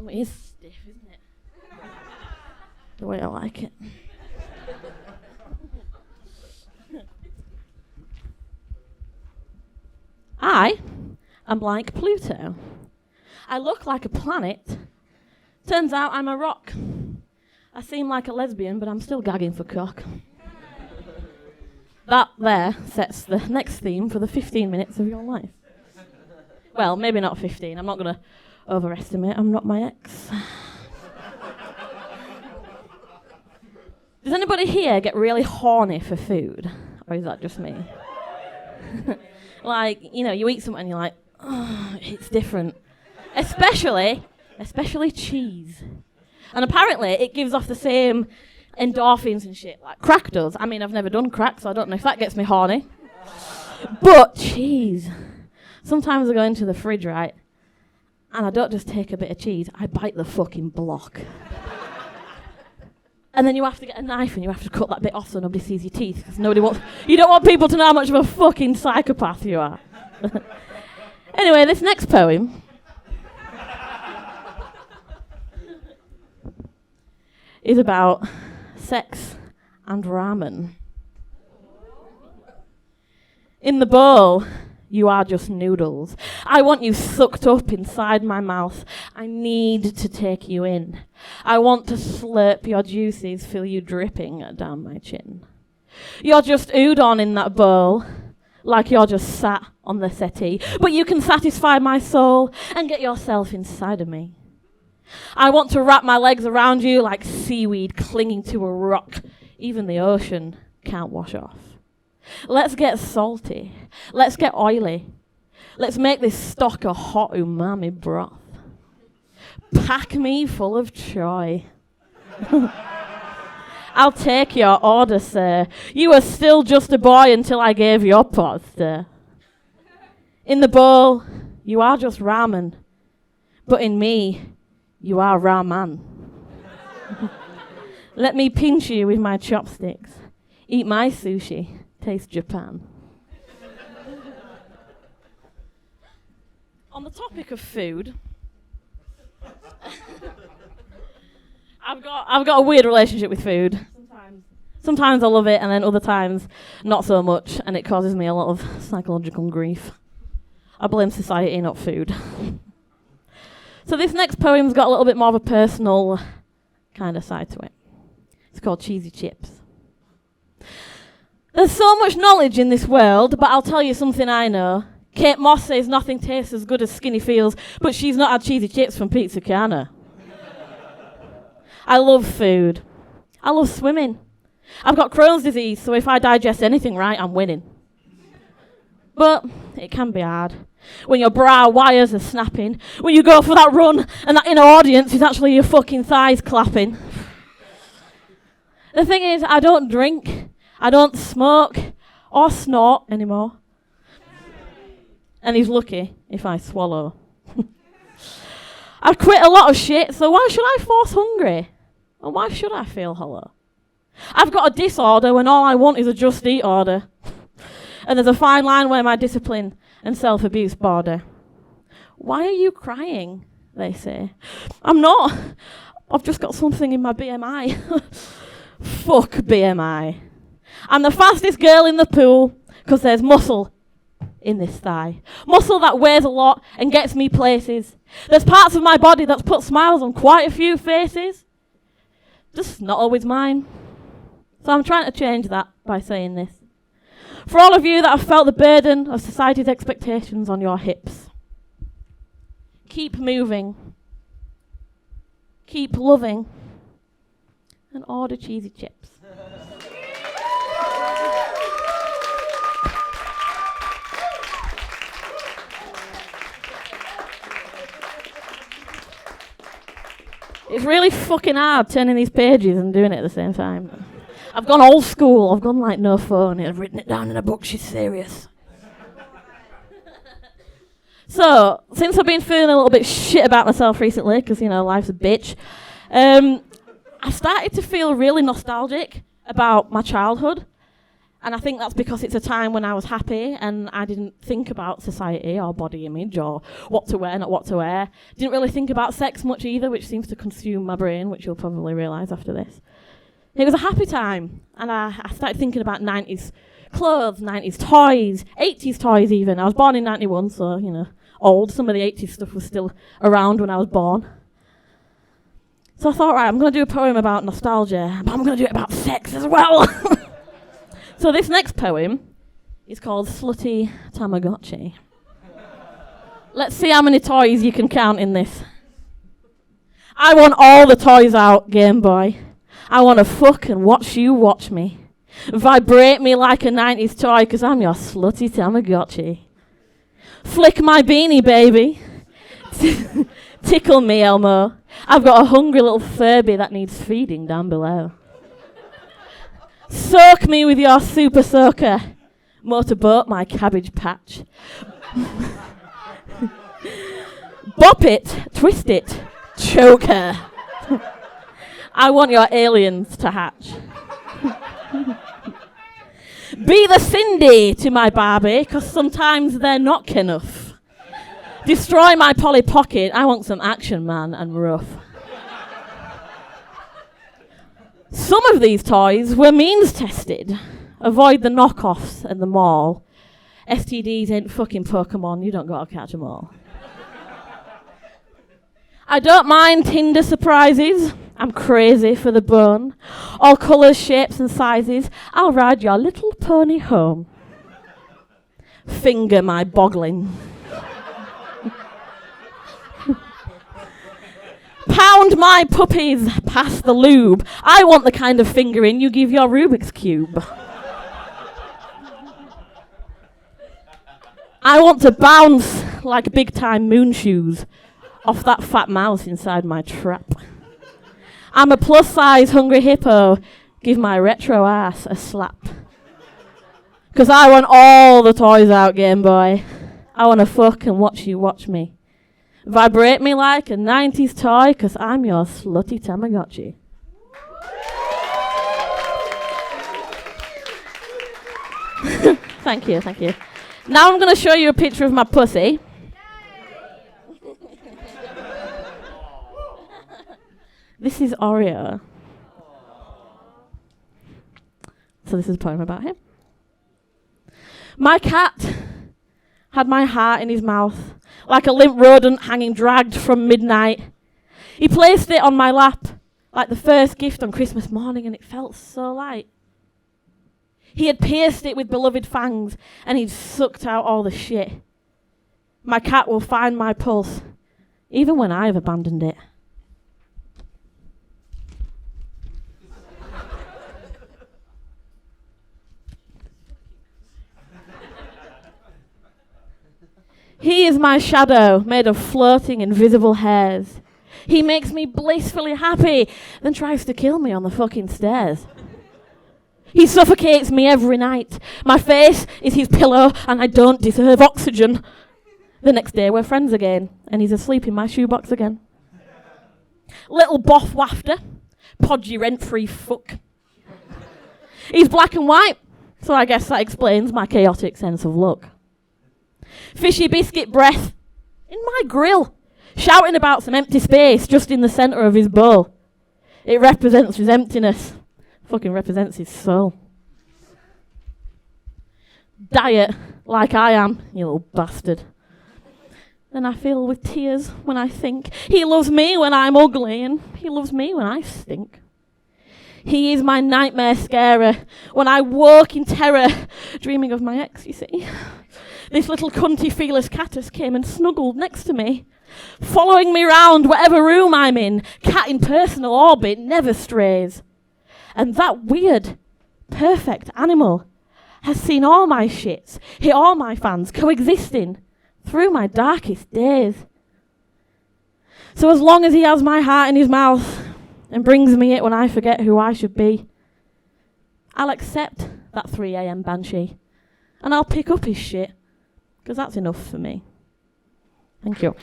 It is stiff, isn't it? The way I like it. I am like Pluto. I look like a planet. Turns out I'm a rock. I seem like a lesbian, but I'm still gagging for cock. That there sets the next theme for the 15 minutes of your life. Well, maybe not 15. I'm not going to overestimate. I'm not my ex. Does anybody here get really horny for food? Or is that just me? Like, you know, you eat something and you're like, oh, it's different. Especially cheese. And apparently it gives off the same endorphins and shit like crack does. I mean, I've never done crack, so I don't know if that gets me horny. But cheese. Sometimes I go into the fridge, right, and I don't just take a bit of cheese, I bite the fucking block. And then you have to get a knife and you have to cut that bit off so nobody sees your teeth, because you don't want people to know how much of a fucking psychopath you are. Anyway, this next poem is about sex and ramen. In the bowl, you are just noodles. I want you sucked up inside my mouth. I need to take you in. I want to slurp your juices, feel you dripping down my chin. You're just udon in that bowl, like you're just sat on the settee. But you can satisfy my soul and get yourself inside of me. I want to wrap my legs around you like seaweed clinging to a rock. Even the ocean can't wash off. Let's get salty. Let's get oily. Let's make this stock a hot umami broth. Pack me full of joy. I'll take your order, sir. You were still just a boy until I gave your pot, sir. In the bowl, you are just ramen. But in me, you are ramen. Let me pinch you with my chopsticks. Eat my sushi. Taste Japan. On the topic of food, I've got a weird relationship with food. Sometimes I love it, and then other times not so much, and it causes me a lot of psychological grief. I blame society, not food. So this next poem's got a little bit more of a personal kind of side to it. It's called Cheesy Chips. There's so much knowledge in this world, but I'll tell you something I know. Kate Moss says nothing tastes as good as skinny feels, but she's not had cheesy chips from Pizza Cana. I love food. I love swimming. I've got Crohn's disease, so if I digest anything right, I'm winning. But it can be hard. When your brow wires are snapping, when you go for that run and that inner audience is actually your fucking thighs clapping. The thing is, I don't drink. I don't smoke or snort anymore. And he's lucky if I swallow. I've quit a lot of shit, so why should I force hungry? And why should I feel hollow? I've got a disorder when all I want is a just eat order. And there's a fine line where my discipline and self-abuse border. Why are you crying? They say. I'm not. I've just got something in my BMI. Fuck BMI. I'm the fastest girl in the pool because there's muscle in this thigh. Muscle that weighs a lot and gets me places. There's parts of my body that's put smiles on quite a few faces. Just not always mine. So I'm trying to change that by saying this. For all of you that have felt the burden of society's expectations on your hips, keep moving, keep loving, and order cheesy chips. It's really fucking hard turning these pages and doing it at the same time. I've gone old school. I've gone like no phone. I've written it down in a book. She's serious. So, since I've been feeling a little bit shit about myself recently, because, you know, life's a bitch, I started to feel really nostalgic about my childhood. And I think that's because it's a time when I was happy and I didn't think about society or body image or what to wear, not what to wear. Didn't really think about sex much either, which seems to consume my brain, which you'll probably realise after this. It was a happy time, and I started thinking about 90s clothes, 90s toys, 80s toys even. I was born in 91, so, old. Some of the 80s stuff was still around when I was born. So I thought, right, I'm going to do a poem about nostalgia, but I'm going to do it about sex as well. So this next poem is called Slutty Tamagotchi. Let's see how many toys you can count in this. I want all the toys out, Game Boy. I want to fuck and watch you watch me. Vibrate me like a 90s toy, 'cause I'm your slutty Tamagotchi. Flick my beanie, baby. Tickle me, Elmo. I've got a hungry little Furby that needs feeding down below. Soak me with your super soaker. Motorboat my cabbage patch. Bop it, twist it, choke her. I want your aliens to hatch. Be the Cindy to my Barbie, 'cause sometimes they're not enough. Destroy my Polly Pocket, I want some action, man, and rough. Some of these toys were means tested. Avoid the knockoffs and the mall. STDs ain't fucking Pokemon, you don't gotta catch them all. I don't mind Tinder surprises. I'm crazy for the bone. All colours, shapes and sizes. I'll ride your little pony home. Finger my boggling. Pound my puppies past the lube. I want the kind of fingering you give your Rubik's Cube. I want to bounce like big time moon shoes off that fat mouse inside my trap. I'm a plus size hungry hippo. Give my retro ass a slap. 'Cause I want all the toys out, Game Boy. I want to fuck and watch you watch me. Vibrate me like a 90s toy, 'cause I'm your slutty Tamagotchi. Thank you, thank you. Now I'm going to show you a picture of my pussy. This is Oreo. So this is a poem about him. My cat had my heart in his mouth, like a limp rodent hanging dragged from midnight. He placed it on my lap, like the first gift on Christmas morning, and it felt so light. He had pierced it with beloved fangs, and he'd sucked out all the shit. My cat will find my pulse, even when I've abandoned it. He is my shadow, made of floating invisible hairs. He makes me blissfully happy, then tries to kill me on the fucking stairs. He suffocates me every night. My face is his pillow, and I don't deserve oxygen. The next day we're friends again, and he's asleep in my shoebox again. Little boff wafter, podgy rent-free fuck. He's black and white, so I guess that explains my chaotic sense of luck. Fishy biscuit breath in my grill, shouting about some empty space just in the centre of his bowl. It represents his emptiness. Fucking represents his soul. Diet like I am, you little bastard. Then I feel with tears when I think he loves me when I'm ugly and he loves me when I stink. He is my nightmare scarer when I walk in terror, dreaming of my ex, you see. This little cunty feeless catus came and snuggled next to me, following me round whatever room I'm in. Cat in personal orbit never strays. And that weird, perfect animal has seen all my shits, hit all my fans, coexisting through my darkest days. So as long as he has my heart in his mouth and brings me it when I forget who I should be, I'll accept that 3 a.m. banshee and I'll pick up his shit, because that's enough for me. Thank you.